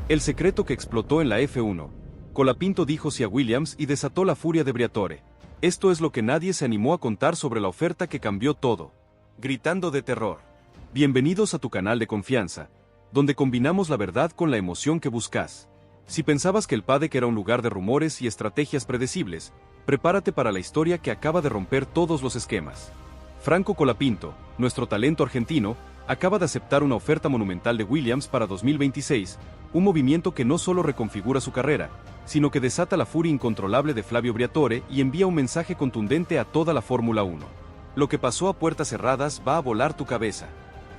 El secreto que explotó en la F1. Colapinto dijo sí a Williams y desató la furia de Briatore. Esto es lo que nadie se animó a contar sobre la oferta que cambió todo. Gritando de terror. Bienvenidos a tu canal de confianza, donde combinamos la verdad con la emoción que buscas. Si pensabas que el Paddock era un lugar de rumores y estrategias predecibles, prepárate para la historia que acaba de romper todos los esquemas. Franco Colapinto, nuestro talento argentino, acaba de aceptar una oferta monumental de Williams para 2026, un movimiento que no solo reconfigura su carrera, sino que desata la furia incontrolable de Flavio Briatore y envía un mensaje contundente a toda la Fórmula 1. Lo que pasó a puertas cerradas va a volar tu cabeza.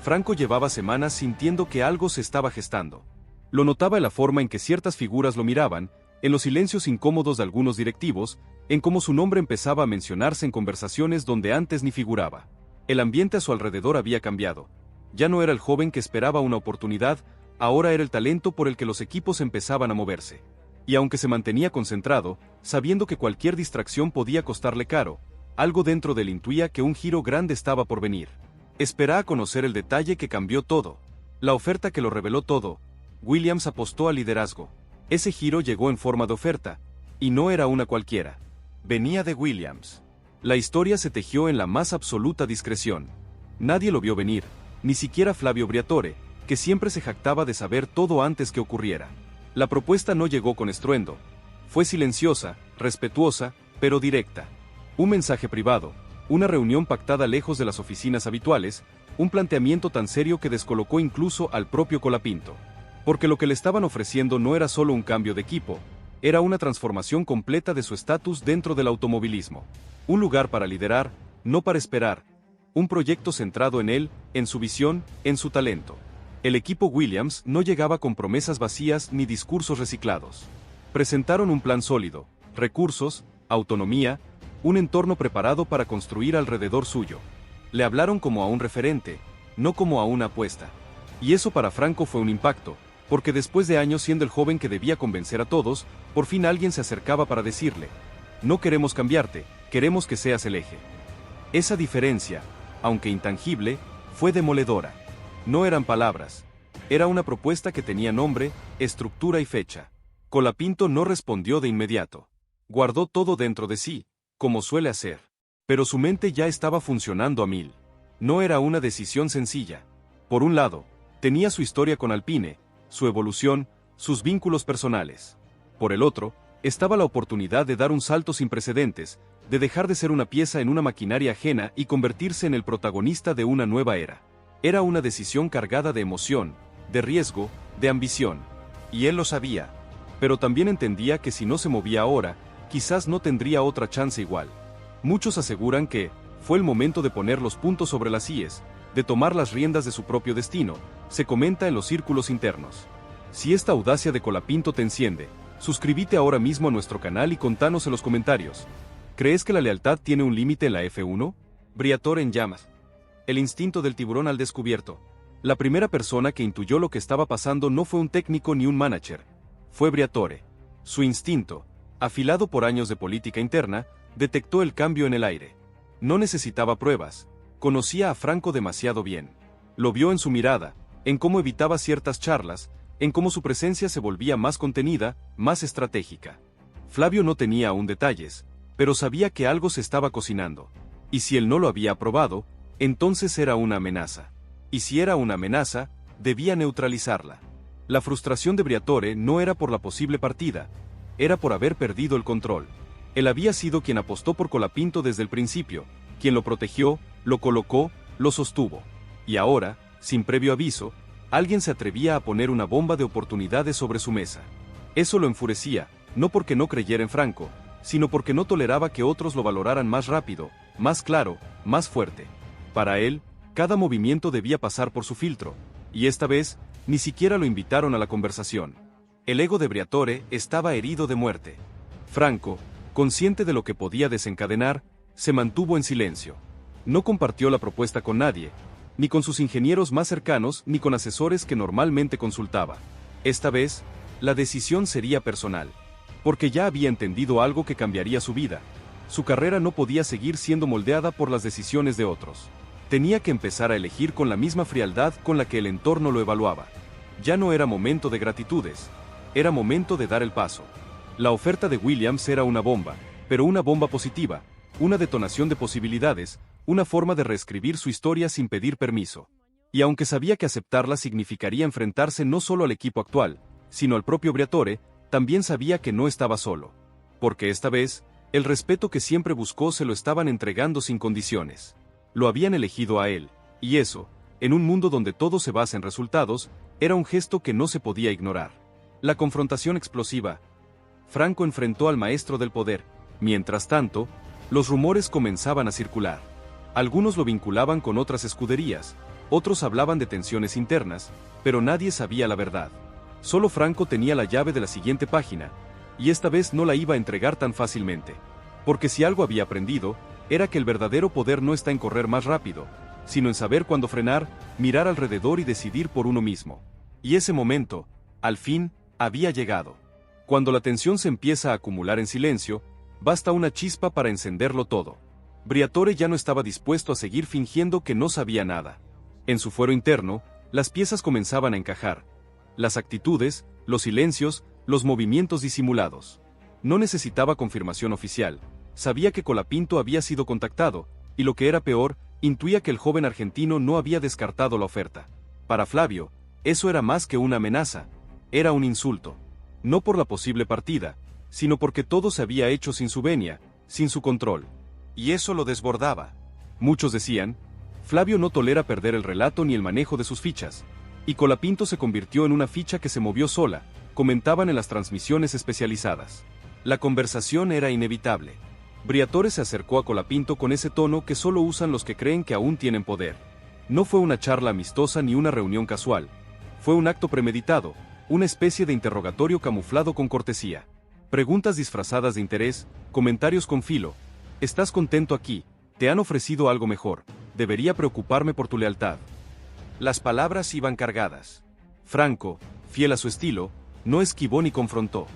Franco llevaba semanas sintiendo que algo se estaba gestando. Lo notaba en la forma en que ciertas figuras lo miraban, en los silencios incómodos de algunos directivos, en cómo su nombre empezaba a mencionarse en conversaciones donde antes ni figuraba. El ambiente a su alrededor había cambiado. Ya no era el joven que esperaba una oportunidad, ahora era el talento por el que los equipos empezaban a moverse. Y aunque se mantenía concentrado, sabiendo que cualquier distracción podía costarle caro, algo dentro de él intuía que un giro grande estaba por venir. Espera a conocer el detalle que cambió todo. La oferta que lo reveló todo. Williams apostó al liderazgo. Ese giro llegó en forma de oferta, y no era una cualquiera. Venía de Williams. La historia se tejió en la más absoluta discreción. Nadie lo vio venir, ni siquiera Flavio Briatore, que siempre se jactaba de saber todo antes que ocurriera. La propuesta no llegó con estruendo. Fue silenciosa, respetuosa, pero directa. Un mensaje privado, una reunión pactada lejos de las oficinas habituales, un planteamiento tan serio que descolocó incluso al propio Colapinto. Porque lo que le estaban ofreciendo no era solo un cambio de equipo, era una transformación completa de su estatus dentro del automovilismo. Un lugar para liderar, no para esperar. Un proyecto centrado en él, en su visión, en su talento. El equipo Williams no llegaba con promesas vacías ni discursos reciclados. Presentaron un plan sólido, recursos, autonomía, un entorno preparado para construir alrededor suyo. Le hablaron como a un referente, no como a una apuesta. Y eso para Franco fue un impacto, porque después de años siendo el joven que debía convencer a todos, por fin alguien se acercaba para decirle: no queremos cambiarte, queremos que seas el eje. Esa diferencia, aunque intangible, fue demoledora. No eran palabras. Era una propuesta que tenía nombre, estructura y fecha. Colapinto no respondió de inmediato. Guardó todo dentro de sí, como suele hacer. Pero su mente ya estaba funcionando a mil. No era una decisión sencilla. Por un lado, tenía su historia con Alpine, su evolución, sus vínculos personales. Por el otro, estaba la oportunidad de dar un salto sin precedentes, de dejar de ser una pieza en una maquinaria ajena y convertirse en el protagonista de una nueva era. Era una decisión cargada de emoción, de riesgo, de ambición. Y él lo sabía. Pero también entendía que si no se movía ahora, quizás no tendría otra chance igual. Muchos aseguran que fue el momento de poner los puntos sobre las íes, de tomar las riendas de su propio destino, se comenta en los círculos internos. Si esta audacia de Colapinto te enciende, suscríbete ahora mismo a nuestro canal y contanos en los comentarios. ¿Crees que la lealtad tiene un límite en la F1? Briatore en llamas. El instinto del tiburón al descubierto. La primera persona que intuyó lo que estaba pasando no fue un técnico ni un manager. Fue Briatore. Su instinto, afilado por años de política interna, detectó el cambio en el aire. No necesitaba pruebas. Conocía a Franco demasiado bien. Lo vio en su mirada, en cómo evitaba ciertas charlas, en cómo su presencia se volvía más contenida, más estratégica. Flavio no tenía aún detalles, pero sabía que algo se estaba cocinando. Y si él no lo había aprobado, entonces era una amenaza. Y si era una amenaza, debía neutralizarla. La frustración de Briatore no era por la posible partida, era por haber perdido el control. Él había sido quien apostó por Colapinto desde el principio, quien lo protegió, lo colocó, lo sostuvo. Y ahora, sin previo aviso, alguien se atrevía a poner una bomba de oportunidades sobre su mesa. Eso lo enfurecía, no porque no creyera en Franco, sino porque no toleraba que otros lo valoraran más rápido, más claro, más fuerte. Para él, cada movimiento debía pasar por su filtro, y esta vez, ni siquiera lo invitaron a la conversación. El ego de Briatore estaba herido de muerte. Franco, consciente de lo que podía desencadenar, se mantuvo en silencio. No compartió la propuesta con nadie, ni con sus ingenieros más cercanos ni con asesores que normalmente consultaba. Esta vez, la decisión sería personal, porque ya había entendido algo que cambiaría su vida. Su carrera no podía seguir siendo moldeada por las decisiones de otros. Tenía que empezar a elegir con la misma frialdad con la que el entorno lo evaluaba. Ya no era momento de gratitudes, era momento de dar el paso. La oferta de Williams era una bomba, pero una bomba positiva, una detonación de posibilidades, una forma de reescribir su historia sin pedir permiso. Y aunque sabía que aceptarla significaría enfrentarse no solo al equipo actual, sino al propio Briatore, también sabía que no estaba solo. Porque esta vez, el respeto que siempre buscó se lo estaban entregando sin condiciones. Lo habían elegido a él, y eso, en un mundo donde todo se basa en resultados, era un gesto que no se podía ignorar. La confrontación explosiva. Franco enfrentó al maestro del poder. Mientras tanto, los rumores comenzaban a circular. Algunos lo vinculaban con otras escuderías, otros hablaban de tensiones internas, pero nadie sabía la verdad. Solo Franco tenía la llave de la siguiente página, y esta vez no la iba a entregar tan fácilmente. Porque si algo había aprendido, era que el verdadero poder no está en correr más rápido, sino en saber cuándo frenar, mirar alrededor y decidir por uno mismo. Y ese momento, al fin, había llegado. Cuando la tensión se empieza a acumular en silencio, basta una chispa para encenderlo todo. Briatore ya no estaba dispuesto a seguir fingiendo que no sabía nada. En su fuero interno, las piezas comenzaban a encajar. Las actitudes, los silencios, los movimientos disimulados. No necesitaba confirmación oficial. Sabía que Colapinto había sido contactado, y lo que era peor, intuía que el joven argentino no había descartado la oferta. Para Flavio, eso era más que una amenaza, era un insulto. No por la posible partida, sino porque todo se había hecho sin su venia, sin su control. Y eso lo desbordaba. Muchos decían, Flavio no tolera perder el relato ni el manejo de sus fichas, y Colapinto se convirtió en una ficha que se movió sola, comentaban en las transmisiones especializadas. La conversación era inevitable. Briatore se acercó a Colapinto con ese tono que solo usan los que creen que aún tienen poder. No fue una charla amistosa ni una reunión casual. Fue un acto premeditado, una especie de interrogatorio camuflado con cortesía. Preguntas disfrazadas de interés, comentarios con filo. ¿Estás contento aquí? ¿Te han ofrecido algo mejor? Debería preocuparme por tu lealtad. Las palabras iban cargadas. Franco, fiel a su estilo, no esquivó ni confrontó.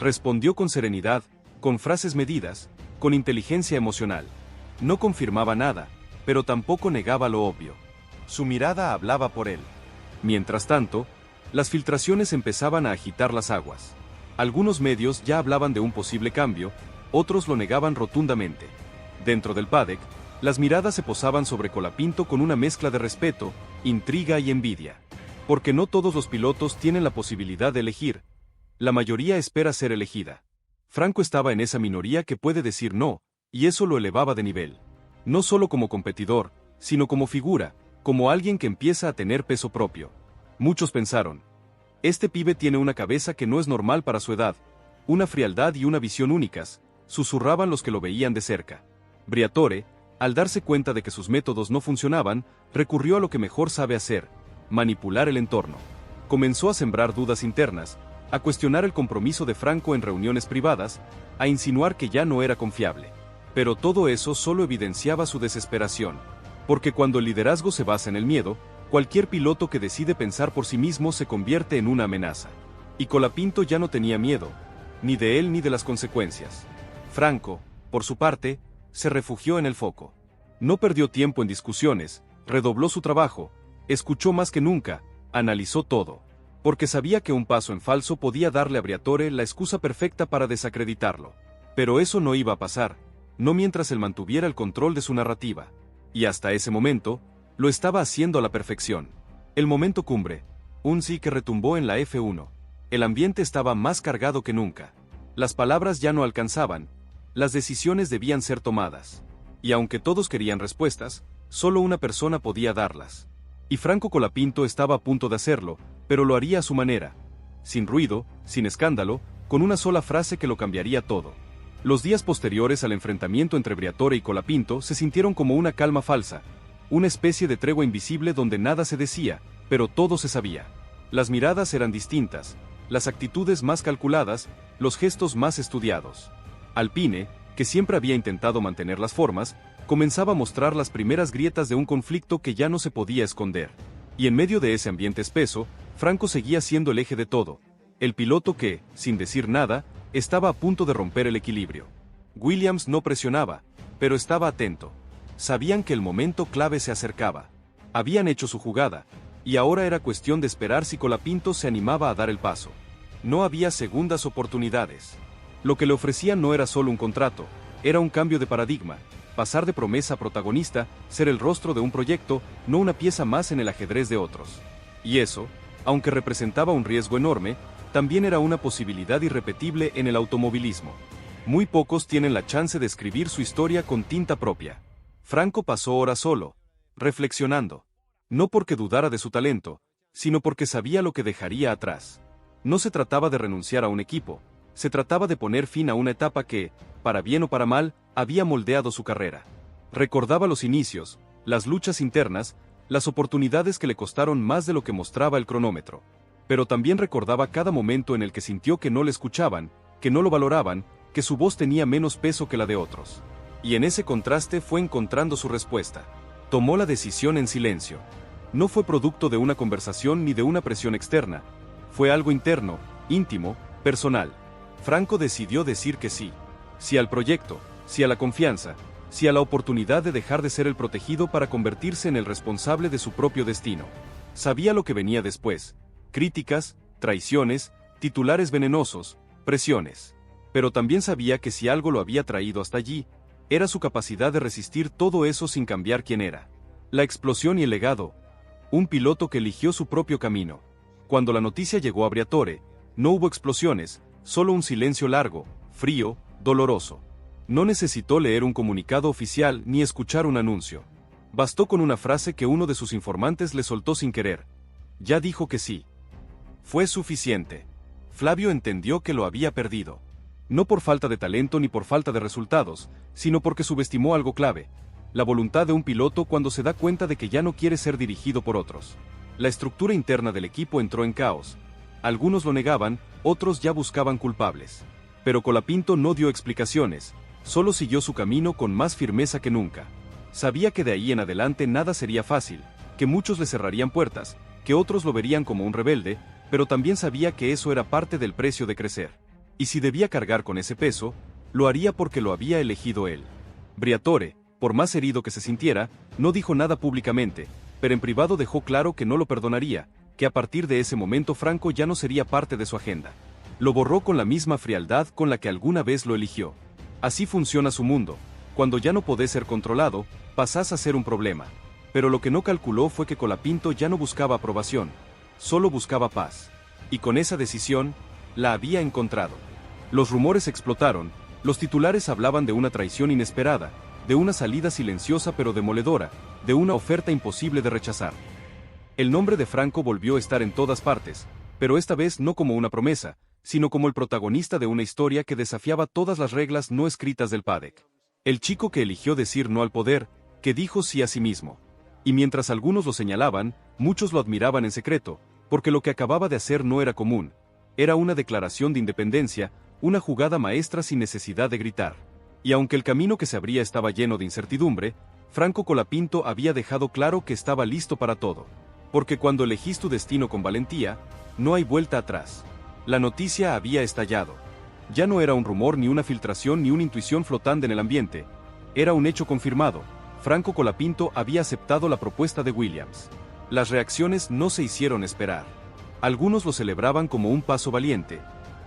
Respondió con serenidad, con frases medidas, con inteligencia emocional. No confirmaba nada, pero tampoco negaba lo obvio. Su mirada hablaba por él. Mientras tanto, las filtraciones empezaban a agitar las aguas. Algunos medios ya hablaban de un posible cambio, otros lo negaban rotundamente. Dentro del paddock, las miradas se posaban sobre Colapinto con una mezcla de respeto, intriga y envidia. Porque no todos los pilotos tienen la posibilidad de elegir. La mayoría espera ser elegida. Franco estaba en esa minoría que puede decir no, y eso lo elevaba de nivel. No solo como competidor, sino como figura, como alguien que empieza a tener peso propio. Muchos pensaron, este pibe tiene una cabeza que no es normal para su edad, una frialdad y una visión únicas, susurraban los que lo veían de cerca. Briatore, al darse cuenta de que sus métodos no funcionaban, recurrió a lo que mejor sabe hacer, manipular el entorno. Comenzó a sembrar dudas internas, a cuestionar el compromiso de Franco en reuniones privadas, a insinuar que ya no era confiable. Pero todo eso solo evidenciaba su desesperación. Porque cuando el liderazgo se basa en el miedo, cualquier piloto que decide pensar por sí mismo se convierte en una amenaza. Y Colapinto ya no tenía miedo, ni de él ni de las consecuencias. Franco, por su parte, se refugió en el foco. No perdió tiempo en discusiones, redobló su trabajo, escuchó más que nunca, analizó todo. Porque sabía que un paso en falso podía darle a Briatore la excusa perfecta para desacreditarlo. Pero eso no iba a pasar, no mientras él mantuviera el control de su narrativa. Y hasta ese momento, lo estaba haciendo a la perfección. El momento cumbre, un sí que retumbó en la F1. El ambiente estaba más cargado que nunca. Las palabras ya no alcanzaban, las decisiones debían ser tomadas. Y aunque todos querían respuestas, solo una persona podía darlas. Y Franco Colapinto estaba a punto de hacerlo, pero lo haría a su manera. Sin ruido, sin escándalo, con una sola frase que lo cambiaría todo. Los días posteriores al enfrentamiento entre Briatore y Colapinto se sintieron como una calma falsa, una especie de tregua invisible donde nada se decía, pero todo se sabía. Las miradas eran distintas, las actitudes más calculadas, los gestos más estudiados. Alpine, que siempre había intentado mantener las formas, comenzaba a mostrar las primeras grietas de un conflicto que ya no se podía esconder. Y en medio de ese ambiente espeso, Franco seguía siendo el eje de todo, el piloto que, sin decir nada, estaba a punto de romper el equilibrio. Williams no presionaba, pero estaba atento. Sabían que el momento clave se acercaba. Habían hecho su jugada, y ahora era cuestión de esperar si Colapinto se animaba a dar el paso. No había segundas oportunidades. Lo que le ofrecían no era solo un contrato, era un cambio de paradigma, pasar de promesa a protagonista, ser el rostro de un proyecto, no una pieza más en el ajedrez de otros. Y eso, aunque representaba un riesgo enorme, también era una posibilidad irrepetible en el automovilismo. Muy pocos tienen la chance de escribir su historia con tinta propia. Franco pasó horas solo, reflexionando. No porque dudara de su talento, sino porque sabía lo que dejaría atrás. No se trataba de renunciar a un equipo, se trataba de poner fin a una etapa que, para bien o para mal, había moldeado su carrera. Recordaba los inicios, las luchas internas, las oportunidades que le costaron más de lo que mostraba el cronómetro. Pero también recordaba cada momento en el que sintió que no le escuchaban, que no lo valoraban, que su voz tenía menos peso que la de otros. Y en ese contraste fue encontrando su respuesta. Tomó la decisión en silencio. No fue producto de una conversación ni de una presión externa. Fue algo interno, íntimo, personal. Franco decidió decir que sí. Sí al proyecto, sí a la confianza, sí a la oportunidad de dejar de ser el protegido para convertirse en el responsable de su propio destino. Sabía lo que venía después: críticas, traiciones, titulares venenosos, presiones. Pero también sabía que si algo lo había traído hasta allí, era su capacidad de resistir todo eso sin cambiar quién era. La explosión y el legado. Un piloto que eligió su propio camino. Cuando la noticia llegó a Briatore, no hubo explosiones, solo un silencio largo, frío, doloroso. No necesitó leer un comunicado oficial ni escuchar un anuncio. Bastó con una frase que uno de sus informantes le soltó sin querer. Ya dijo que sí. Fue suficiente. Flavio entendió que lo había perdido. No por falta de talento ni por falta de resultados, sino porque subestimó algo clave: la voluntad de un piloto cuando se da cuenta de que ya no quiere ser dirigido por otros. La estructura interna del equipo entró en caos. Algunos lo negaban, otros ya buscaban culpables. Pero Colapinto no dio explicaciones, solo siguió su camino con más firmeza que nunca. Sabía que de ahí en adelante nada sería fácil, que muchos le cerrarían puertas, que otros lo verían como un rebelde, pero también sabía que eso era parte del precio de crecer. Y si debía cargar con ese peso, lo haría porque lo había elegido él. Briatore, por más herido que se sintiera, no dijo nada públicamente, pero en privado dejó claro que no lo perdonaría, que a partir de ese momento Franco ya no sería parte de su agenda. Lo borró con la misma frialdad con la que alguna vez lo eligió. Así funciona su mundo: cuando ya no podés ser controlado, pasás a ser un problema. Pero lo que no calculó fue que Colapinto ya no buscaba aprobación, solo buscaba paz. Y con esa decisión, la había encontrado. Los rumores explotaron, los titulares hablaban de una traición inesperada, de una salida silenciosa pero demoledora, de una oferta imposible de rechazar. El nombre de Franco volvió a estar en todas partes, pero esta vez no como una promesa, sino como el protagonista de una historia que desafiaba todas las reglas no escritas del paddock. El chico que eligió decir no al poder, que dijo sí a sí mismo. Y mientras algunos lo señalaban, muchos lo admiraban en secreto, porque lo que acababa de hacer no era común. Era una declaración de independencia, una jugada maestra sin necesidad de gritar. Y aunque el camino que se abría estaba lleno de incertidumbre, Franco Colapinto había dejado claro que estaba listo para todo. Porque cuando elegís tu destino con valentía, no hay vuelta atrás. La noticia había estallado. Ya no era un rumor ni una filtración ni una intuición flotando en el ambiente. Era un hecho confirmado: Franco Colapinto había aceptado la propuesta de Williams. Las reacciones no se hicieron esperar. Algunos lo celebraban como un paso valiente,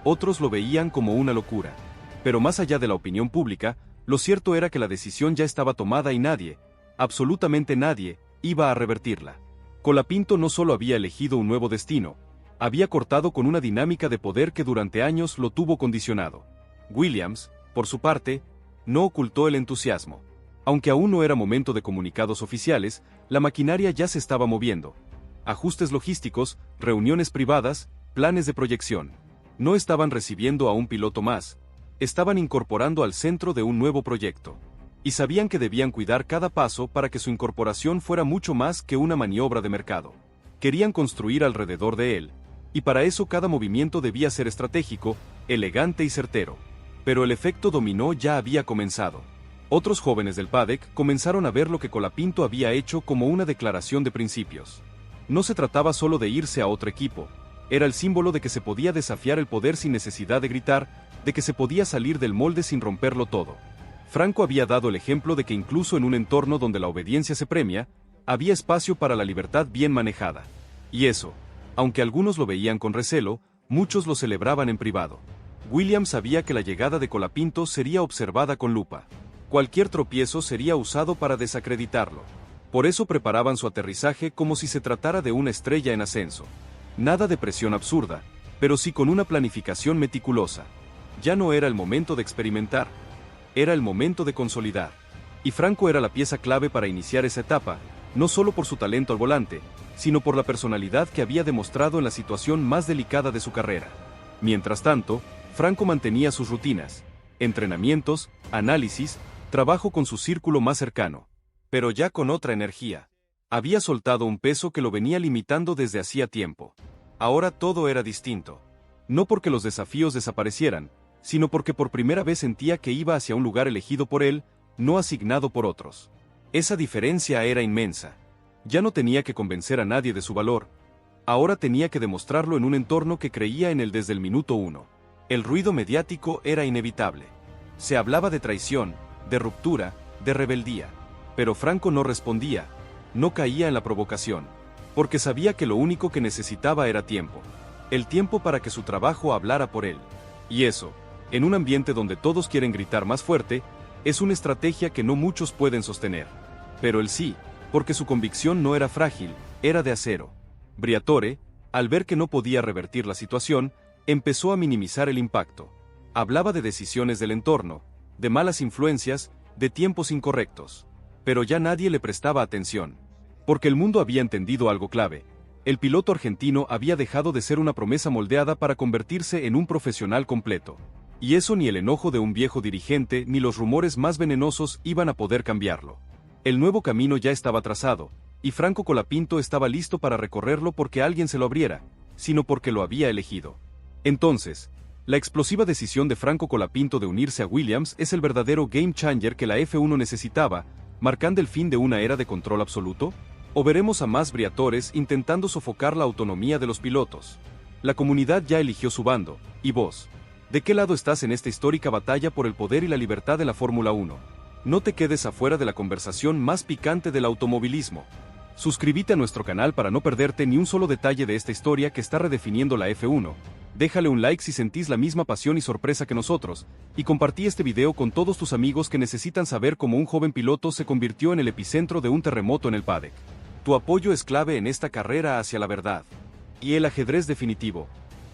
otros lo veían como una locura. Pero más allá de la opinión pública, lo cierto era que la decisión ya estaba tomada y nadie, absolutamente nadie, iba a revertirla. Colapinto no solo había elegido un nuevo destino, había cortado con una dinámica de poder que durante años lo tuvo condicionado. Williams, por su parte, no ocultó el entusiasmo. Aunque aún no era momento de comunicados oficiales, la maquinaria ya se estaba moviendo. Ajustes logísticos, reuniones privadas, planes de proyección. No estaban recibiendo a un piloto más, estaban incorporando al centro de un nuevo proyecto. Y sabían que debían cuidar cada paso para que su incorporación fuera mucho más que una maniobra de mercado. Querían construir alrededor de él, y para eso cada movimiento debía ser estratégico, elegante y certero. Pero el efecto dominó ya había comenzado. Otros jóvenes del paddock comenzaron a ver lo que Colapinto había hecho como una declaración de principios. No se trataba solo de irse a otro equipo, era el símbolo de que se podía desafiar el poder sin necesidad de gritar, de que se podía salir del molde sin romperlo todo. Franco había dado el ejemplo de que incluso en un entorno donde la obediencia se premia, había espacio para la libertad bien manejada. Y eso, aunque algunos lo veían con recelo, muchos lo celebraban en privado. Williams sabía que la llegada de Colapinto sería observada con lupa. Cualquier tropiezo sería usado para desacreditarlo. Por eso preparaban su aterrizaje como si se tratara de una estrella en ascenso. Nada de presión absurda, pero sí con una planificación meticulosa. Ya no era el momento de experimentar, era el momento de consolidar. Y Franco era la pieza clave para iniciar esa etapa, no solo por su talento al volante, sino por la personalidad que había demostrado en la situación más delicada de su carrera. Mientras tanto, Franco mantenía sus rutinas, entrenamientos, análisis, trabajo con su círculo más cercano. Pero ya con otra energía. Había soltado un peso que lo venía limitando desde hacía tiempo. Ahora todo era distinto. No porque los desafíos desaparecieran, sino porque por primera vez sentía que iba hacia un lugar elegido por él, no asignado por otros. Esa diferencia era inmensa. Ya no tenía que convencer a nadie de su valor. Ahora tenía que demostrarlo en un entorno que creía en él desde el minuto uno. El ruido mediático era inevitable. Se hablaba de traición, de ruptura, de rebeldía. Pero Franco no respondía, no caía en la provocación, porque sabía que lo único que necesitaba era tiempo. El tiempo para que su trabajo hablara por él. Y eso, en un ambiente donde todos quieren gritar más fuerte, es una estrategia que no muchos pueden sostener. Pero él sí, porque su convicción no era frágil, era de acero. Briatore, al ver que no podía revertir la situación, empezó a minimizar el impacto. Hablaba de decisiones del entorno, de malas influencias, de tiempos incorrectos. Pero ya nadie le prestaba atención. Porque el mundo había entendido algo clave. El piloto argentino había dejado de ser una promesa moldeada para convertirse en un profesional completo. Y eso ni el enojo de un viejo dirigente ni los rumores más venenosos iban a poder cambiarlo. El nuevo camino ya estaba trazado, y Franco Colapinto estaba listo para recorrerlo porque alguien se lo abriera, sino porque lo había elegido. Entonces, la explosiva decisión de Franco Colapinto de unirse a Williams es el verdadero game changer que la F1 necesitaba, marcando el fin de una era de control absoluto. ¿O veremos a más Briatores intentando sofocar la autonomía de los pilotos? La comunidad ya eligió su bando, y vos, ¿de qué lado estás en esta histórica batalla por el poder y la libertad de la Fórmula 1? No te quedes afuera de la conversación más picante del automovilismo. Suscríbete a nuestro canal para no perderte ni un solo detalle de esta historia que está redefiniendo la F1. Déjale un like si sentís la misma pasión y sorpresa que nosotros, y compartí este video con todos tus amigos que necesitan saber cómo un joven piloto se convirtió en el epicentro de un terremoto en el paddock. Tu apoyo es clave en esta carrera hacia la verdad. Y el ajedrez definitivo.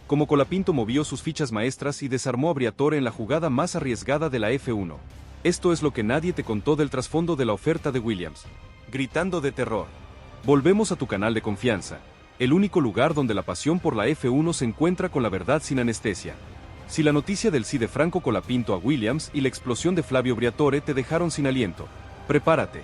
Como Colapinto movió sus fichas maestras y desarmó a Briatore en la jugada más arriesgada de la F1. Esto es lo que nadie te contó del trasfondo de la oferta de Williams. Gritando de terror. Volvemos a tu canal de confianza, el único lugar donde la pasión por la F1 se encuentra con la verdad sin anestesia. Si la noticia del sí de Franco Colapinto a Williams y la explosión de Flavio Briatore te dejaron sin aliento, prepárate.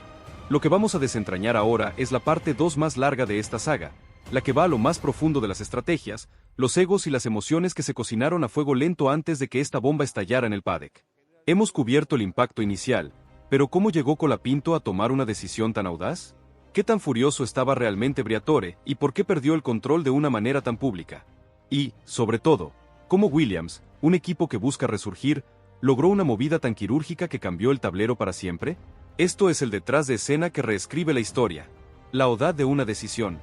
Lo que vamos a desentrañar ahora es la parte 2 más larga de esta saga, la que va a lo más profundo de las estrategias, los egos y las emociones que se cocinaron a fuego lento antes de que esta bomba estallara en el paddock. Hemos cubierto el impacto inicial, pero ¿cómo llegó Colapinto a tomar una decisión tan audaz? ¿Qué tan furioso estaba realmente Briatore y por qué perdió el control de una manera tan pública? Y, sobre todo, ¿cómo Williams, un equipo que busca resurgir, logró una movida tan quirúrgica que cambió el tablero para siempre? Esto es el detrás de escena que reescribe la historia. La audaz de una decisión.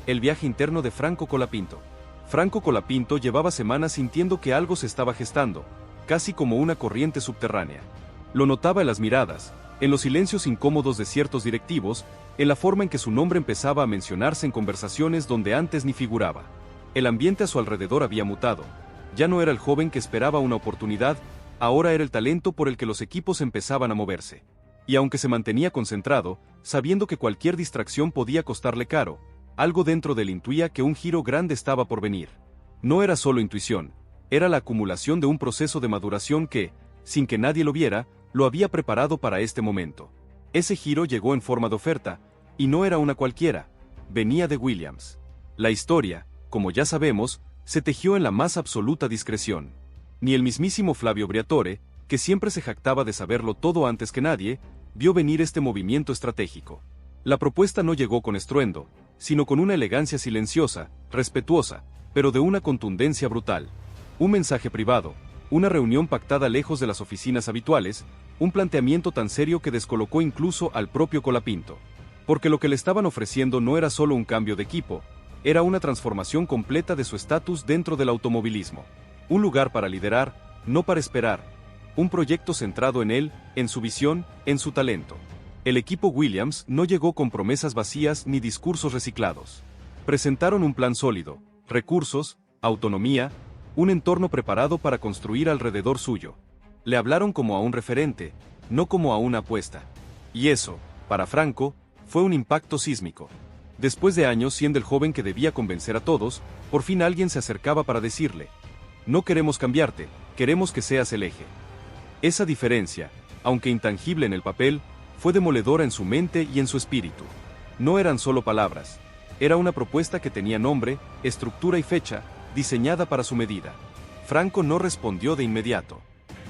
El viaje interno de Franco Colapinto. Franco Colapinto llevaba semanas sintiendo que algo se estaba gestando, casi como una corriente subterránea. Lo notaba en las miradas, en los silencios incómodos de ciertos directivos, en la forma en que su nombre empezaba a mencionarse en conversaciones donde antes ni figuraba. El ambiente a su alrededor había mutado. Ya no era el joven que esperaba una oportunidad, ahora era el talento por el que los equipos empezaban a moverse. Y aunque se mantenía concentrado, sabiendo que cualquier distracción podía costarle caro, algo dentro de él intuía que un giro grande estaba por venir. No era solo intuición, era la acumulación de un proceso de maduración que, sin que nadie lo viera, lo había preparado para este momento. Ese giro llegó en forma de oferta, y no era una cualquiera, venía de Williams. La historia, como ya sabemos, se tejió en la más absoluta discreción. Ni el mismísimo Flavio Briatore, que siempre se jactaba de saberlo todo antes que nadie, vio venir este movimiento estratégico. La propuesta no llegó con estruendo, sino con una elegancia silenciosa, respetuosa, pero de una contundencia brutal. Un mensaje privado, una reunión pactada lejos de las oficinas habituales, un planteamiento tan serio que descolocó incluso al propio Colapinto. Porque lo que le estaban ofreciendo no era solo un cambio de equipo, Era una transformación completa de su estatus dentro del automovilismo. Un lugar para liderar, no para esperar. Un proyecto centrado en él, en su visión, en su talento. El equipo Williams no llegó con promesas vacías ni discursos reciclados. Presentaron un plan sólido, recursos, autonomía, un entorno preparado para construir alrededor suyo. Le hablaron como a un referente, no como a una apuesta. Y eso, para Franco, fue un impacto sísmico. Después de años siendo el joven que debía convencer a todos, por fin alguien se acercaba para decirle: no queremos cambiarte, queremos que seas el eje. Esa diferencia, aunque intangible en el papel, fue demoledora en su mente y en su espíritu. No eran solo palabras, era una propuesta que tenía nombre, estructura y fecha, diseñada para su medida. Franco no respondió de inmediato.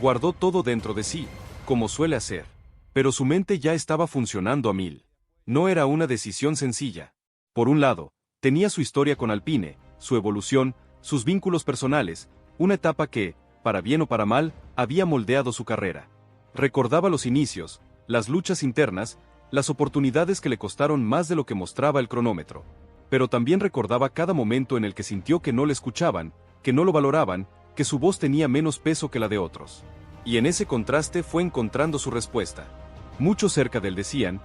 Guardó todo dentro de sí, como suele hacer. Pero su mente ya estaba funcionando a mil. No era una decisión sencilla. Por un lado, tenía su historia con Alpine, su evolución, sus vínculos personales, una etapa que, para bien o para mal, había moldeado su carrera. Recordaba los inicios, las luchas internas, las oportunidades que le costaron más de lo que mostraba el cronómetro. Pero también recordaba cada momento en el que sintió que no le escuchaban, que no lo valoraban, que su voz tenía menos peso que la de otros. Y en ese contraste fue encontrando su respuesta. Muchos cerca de él decían: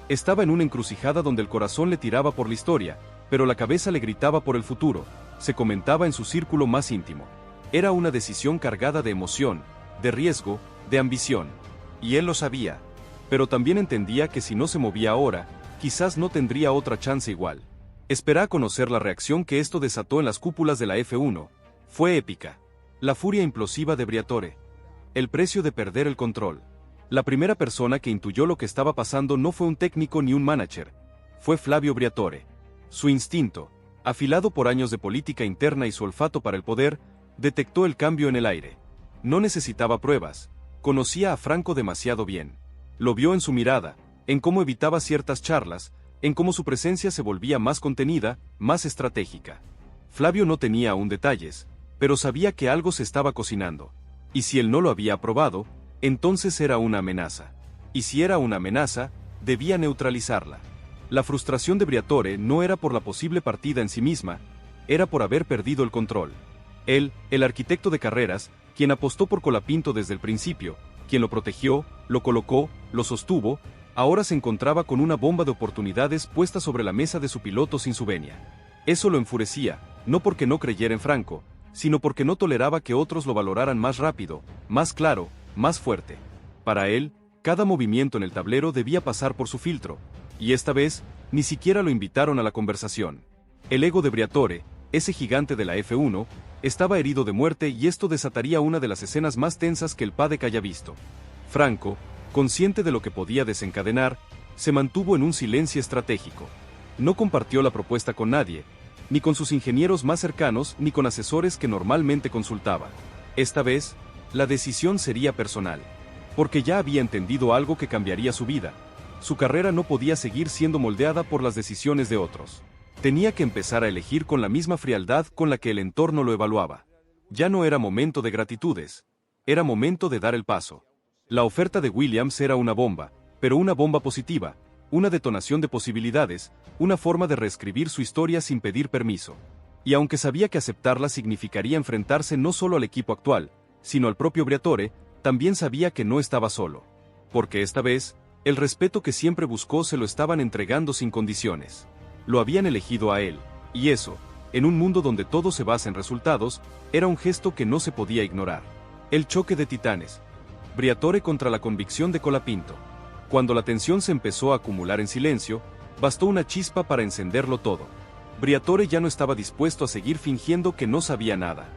estaba en una encrucijada donde el corazón le tiraba por la historia, pero la cabeza le gritaba por el futuro, se comentaba en su círculo más íntimo. Era una decisión cargada de emoción, de riesgo, de ambición. Y él lo sabía. Pero también entendía que si no se movía ahora, quizás no tendría otra chance igual. Esperá a conocer la reacción que esto desató en las cúpulas de la F1. Fue épica. La furia implosiva de Briatore. El precio de perder el control. La primera persona que intuyó lo que estaba pasando no fue un técnico ni un manager. Fue Flavio Briatore. Su instinto, afilado por años de política interna y su olfato para el poder, detectó el cambio en el aire. No necesitaba pruebas. Conocía a Franco demasiado bien. Lo vio en su mirada, en cómo evitaba ciertas charlas, en cómo su presencia se volvía más contenida, más estratégica. Flavio no tenía aún detalles, pero sabía que algo se estaba cocinando. Y si él no lo había aprobado, entonces era una amenaza. Y si era una amenaza, debía neutralizarla. La frustración de Briatore no era por la posible partida en sí misma, era por haber perdido el control. Él, el arquitecto de carreras, quien apostó por Colapinto desde el principio, quien lo protegió, lo colocó, lo sostuvo, ahora se encontraba con una bomba de oportunidades puesta sobre la mesa de su piloto sin su venia. Eso lo enfurecía, no porque no creyera en Franco, sino porque no toleraba que otros lo valoraran más rápido, más claro, más fuerte. Para él, cada movimiento en el tablero debía pasar por su filtro, y esta vez, ni siquiera lo invitaron a la conversación. El ego de Briatore, ese gigante de la F1, estaba herido de muerte y esto desataría una de las escenas más tensas que el paddock haya visto. Franco, consciente de lo que podía desencadenar, se mantuvo en un silencio estratégico. No compartió la propuesta con nadie, ni con sus ingenieros más cercanos ni con asesores que normalmente consultaba. Esta vez, la decisión sería personal. Porque ya había entendido algo que cambiaría su vida. Su carrera no podía seguir siendo moldeada por las decisiones de otros. Tenía que empezar a elegir con la misma frialdad con la que el entorno lo evaluaba. Ya no era momento de gratitudes. Era momento de dar el paso. La oferta de Williams era una bomba, pero una bomba positiva, una detonación de posibilidades, una forma de reescribir su historia sin pedir permiso. Y aunque sabía que aceptarla significaría enfrentarse no solo al equipo actual, sino al propio Briatore, también sabía que no estaba solo. Porque esta vez, el respeto que siempre buscó se lo estaban entregando sin condiciones. Lo habían elegido a él, y eso, en un mundo donde todo se basa en resultados, era un gesto que no se podía ignorar. El choque de titanes. Briatore contra la convicción de Colapinto. Cuando la tensión se empezó a acumular en silencio, bastó una chispa para encenderlo todo. Briatore ya no estaba dispuesto a seguir fingiendo que no sabía nada.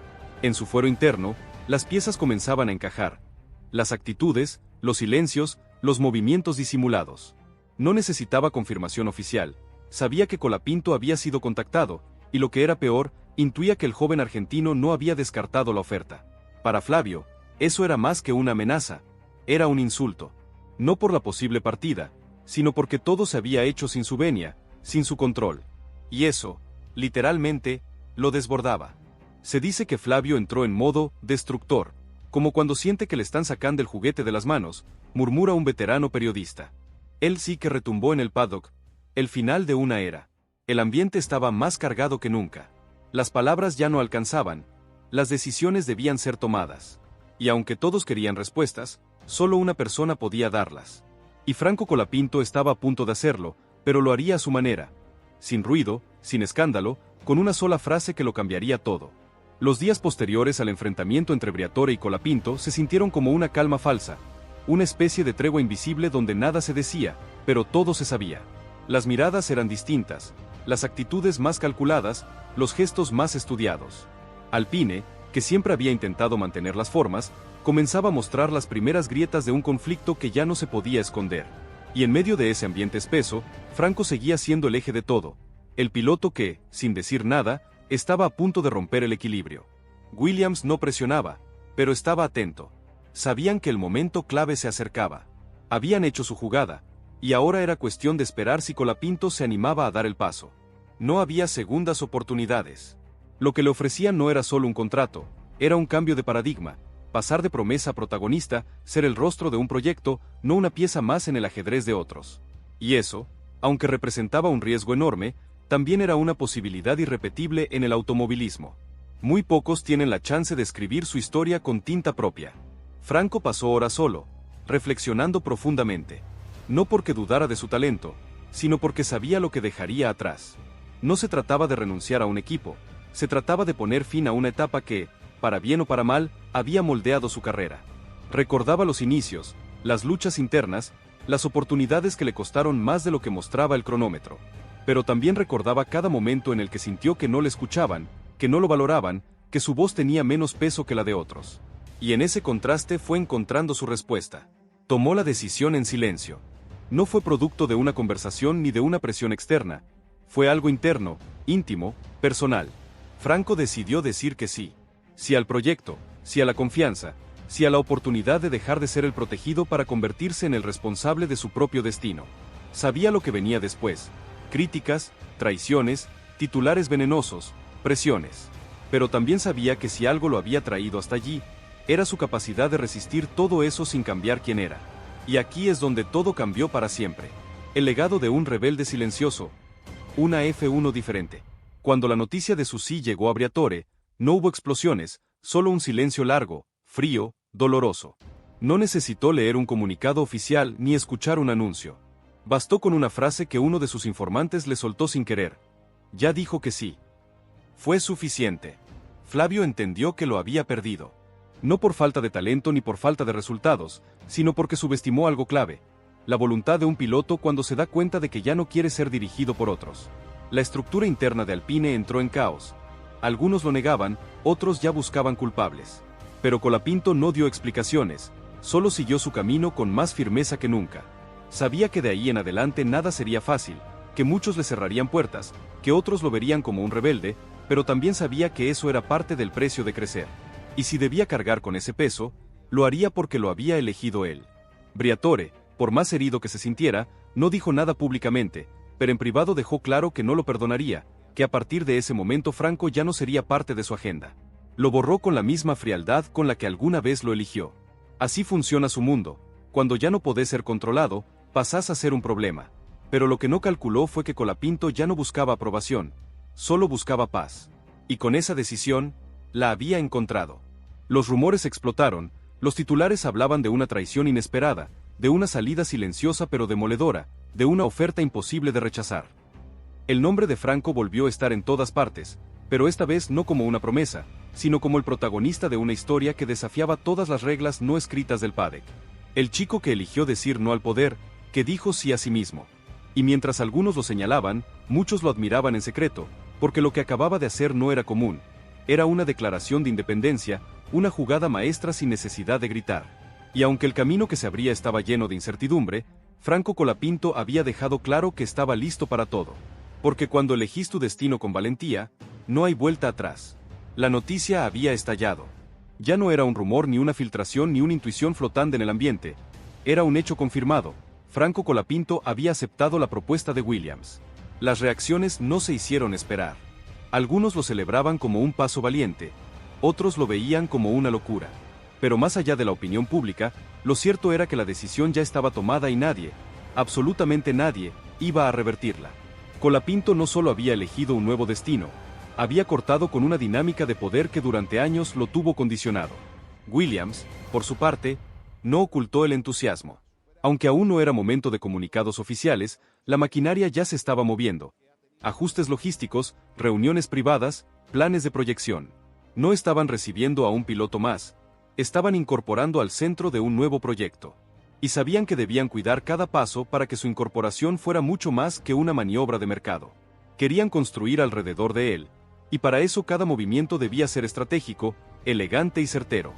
En su fuero interno, las piezas comenzaban a encajar. Las actitudes, los silencios, los movimientos disimulados. No necesitaba confirmación oficial. Sabía que Colapinto había sido contactado, y lo que era peor, intuía que el joven argentino no había descartado la oferta. Para Flavio, eso era más que una amenaza, era un insulto. No por la posible partida, sino porque todo se había hecho sin su venia, sin su control. Y eso, literalmente, lo desbordaba. Se dice que Flavio entró en modo destructor, como cuando siente que le están sacando el juguete de las manos, murmura un veterano periodista. Él sí que retumbó en el paddock. El final de una era. El ambiente estaba más cargado que nunca. Las palabras ya no alcanzaban, las decisiones debían ser tomadas. Y aunque todos querían respuestas, solo una persona podía darlas. Y Franco Colapinto estaba a punto de hacerlo, pero lo haría a su manera. Sin ruido, sin escándalo, con una sola frase que lo cambiaría todo. Los días posteriores al enfrentamiento entre Briatore y Colapinto se sintieron como una calma falsa, una especie de tregua invisible donde nada se decía, pero todo se sabía. Las miradas eran distintas, las actitudes más calculadas, los gestos más estudiados. Alpine, que siempre había intentado mantener las formas, comenzaba a mostrar las primeras grietas de un conflicto que ya no se podía esconder. Y en medio de ese ambiente espeso, Franco seguía siendo el eje de todo, el piloto que, sin decir nada, estaba a punto de romper el equilibrio. Williams no presionaba, pero estaba atento. Sabían que el momento clave se acercaba. Habían hecho su jugada, y ahora era cuestión de esperar si Colapinto se animaba a dar el paso. No había segundas oportunidades. Lo que le ofrecían no era solo un contrato, era un cambio de paradigma, pasar de promesa a protagonista, ser el rostro de un proyecto, no una pieza más en el ajedrez de otros. Y eso, aunque representaba un riesgo enorme, también era una posibilidad irrepetible en el automovilismo. Muy pocos tienen la chance de escribir su historia con tinta propia. Franco pasó horas solo, reflexionando profundamente. No porque dudara de su talento, sino porque sabía lo que dejaría atrás. No se trataba de renunciar a un equipo, se trataba de poner fin a una etapa que, para bien o para mal, había moldeado su carrera. Recordaba los inicios, las luchas internas, las oportunidades que le costaron más de lo que mostraba el cronómetro. Pero también recordaba cada momento en el que sintió que no le escuchaban, que no lo valoraban, que su voz tenía menos peso que la de otros. Y en ese contraste fue encontrando su respuesta. Tomó la decisión en silencio. No fue producto de una conversación ni de una presión externa. Fue algo interno, íntimo, personal. Franco decidió decir que sí. Sí al proyecto, sí a la confianza, sí a la oportunidad de dejar de ser el protegido para convertirse en el responsable de su propio destino. Sabía lo que venía después. Críticas, traiciones, titulares venenosos, presiones. Pero también sabía que si algo lo había traído hasta allí, era su capacidad de resistir todo eso sin cambiar quién era. Y aquí es donde todo cambió para siempre. El legado de un rebelde silencioso. Una F1 diferente. Cuando la noticia de su sí llegó a Briatore, no hubo explosiones, solo un silencio largo, frío, doloroso. No necesitó leer un comunicado oficial ni escuchar un anuncio. Bastó con una frase que uno de sus informantes le soltó sin querer. Ya dijo que sí. Fue suficiente. Flavio entendió que lo había perdido. No por falta de talento ni por falta de resultados, sino porque subestimó algo clave: la voluntad de un piloto cuando se da cuenta de que ya no quiere ser dirigido por otros. La estructura interna de Alpine entró en caos. Algunos lo negaban, otros ya buscaban culpables. Pero Colapinto no dio explicaciones, solo siguió su camino con más firmeza que nunca. Sabía que de ahí en adelante nada sería fácil, que muchos le cerrarían puertas, que otros lo verían como un rebelde, pero también sabía que eso era parte del precio de crecer. Y si debía cargar con ese peso, lo haría porque lo había elegido él. Briatore, por más herido que se sintiera, no dijo nada públicamente, pero en privado dejó claro que no lo perdonaría, que a partir de ese momento Franco ya no sería parte de su agenda. Lo borró con la misma frialdad con la que alguna vez lo eligió. Así funciona su mundo: cuando ya no podés ser controlado, pasás a ser un problema. Pero lo que no calculó fue que Colapinto ya no buscaba aprobación, solo buscaba paz. Y con esa decisión, la había encontrado. Los rumores explotaron, los titulares hablaban de una traición inesperada, de una salida silenciosa pero demoledora, de una oferta imposible de rechazar. El nombre de Franco volvió a estar en todas partes, pero esta vez no como una promesa, sino como el protagonista de una historia que desafiaba todas las reglas no escritas del paddock. El chico que eligió decir no al poder, que dijo sí a sí mismo. Y mientras algunos lo señalaban, muchos lo admiraban en secreto, porque lo que acababa de hacer no era común. Era una declaración de independencia, una jugada maestra sin necesidad de gritar. Y aunque el camino que se abría estaba lleno de incertidumbre, Franco Colapinto había dejado claro que estaba listo para todo. Porque cuando elegís tu destino con valentía, no hay vuelta atrás. La noticia había estallado. Ya no era un rumor ni una filtración ni una intuición flotante en el ambiente. Era un hecho confirmado. Franco Colapinto había aceptado la propuesta de Williams. Las reacciones no se hicieron esperar. Algunos lo celebraban como un paso valiente, otros lo veían como una locura. Pero más allá de la opinión pública, lo cierto era que la decisión ya estaba tomada y nadie, absolutamente nadie, iba a revertirla. Colapinto no solo había elegido un nuevo destino, había cortado con una dinámica de poder que durante años lo tuvo condicionado. Williams, por su parte, no ocultó el entusiasmo. Aunque aún no era momento de comunicados oficiales, la maquinaria ya se estaba moviendo. Ajustes logísticos, reuniones privadas, planes de proyección. No estaban recibiendo a un piloto más, estaban incorporando al centro de un nuevo proyecto. Y sabían que debían cuidar cada paso para que su incorporación fuera mucho más que una maniobra de mercado. Querían construir alrededor de él, y para eso cada movimiento debía ser estratégico, elegante y certero.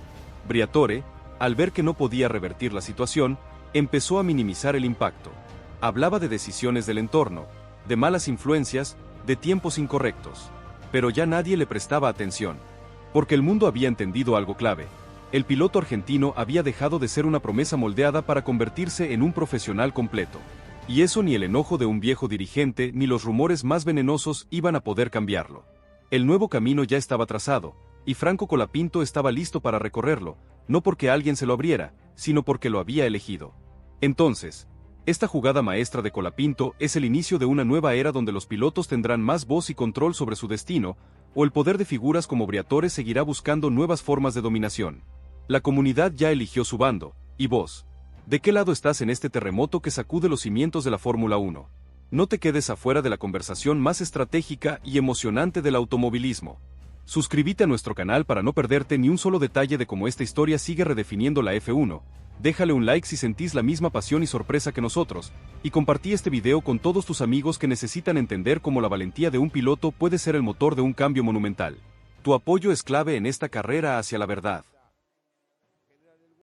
Briatore, al ver que no podía revertir la situación, empezó a minimizar el impacto. Hablaba de decisiones del entorno, de malas influencias, de tiempos incorrectos. Pero ya nadie le prestaba atención. Porque el mundo había entendido algo clave. El piloto argentino había dejado de ser una promesa moldeada para convertirse en un profesional completo. Y eso ni el enojo de un viejo dirigente ni los rumores más venenosos iban a poder cambiarlo. El nuevo camino ya estaba trazado, y Franco Colapinto estaba listo para recorrerlo, no porque alguien se lo abriera, sino porque lo había elegido. Entonces, esta jugada maestra de Colapinto es el inicio de una nueva era donde los pilotos tendrán más voz y control sobre su destino, o el poder de figuras como Briatore seguirá buscando nuevas formas de dominación. La comunidad ya eligió su bando, y vos, ¿de qué lado estás en este terremoto que sacude los cimientos de la Fórmula 1? No te quedes afuera de la conversación más estratégica y emocionante del automovilismo. Suscríbete a nuestro canal para no perderte ni un solo detalle de cómo esta historia sigue redefiniendo la F1. Déjale un like si sentís la misma pasión y sorpresa que nosotros, y compartí este video con todos tus amigos que necesitan entender cómo la valentía de un piloto puede ser el motor de un cambio monumental. Tu apoyo es clave en esta carrera hacia la verdad.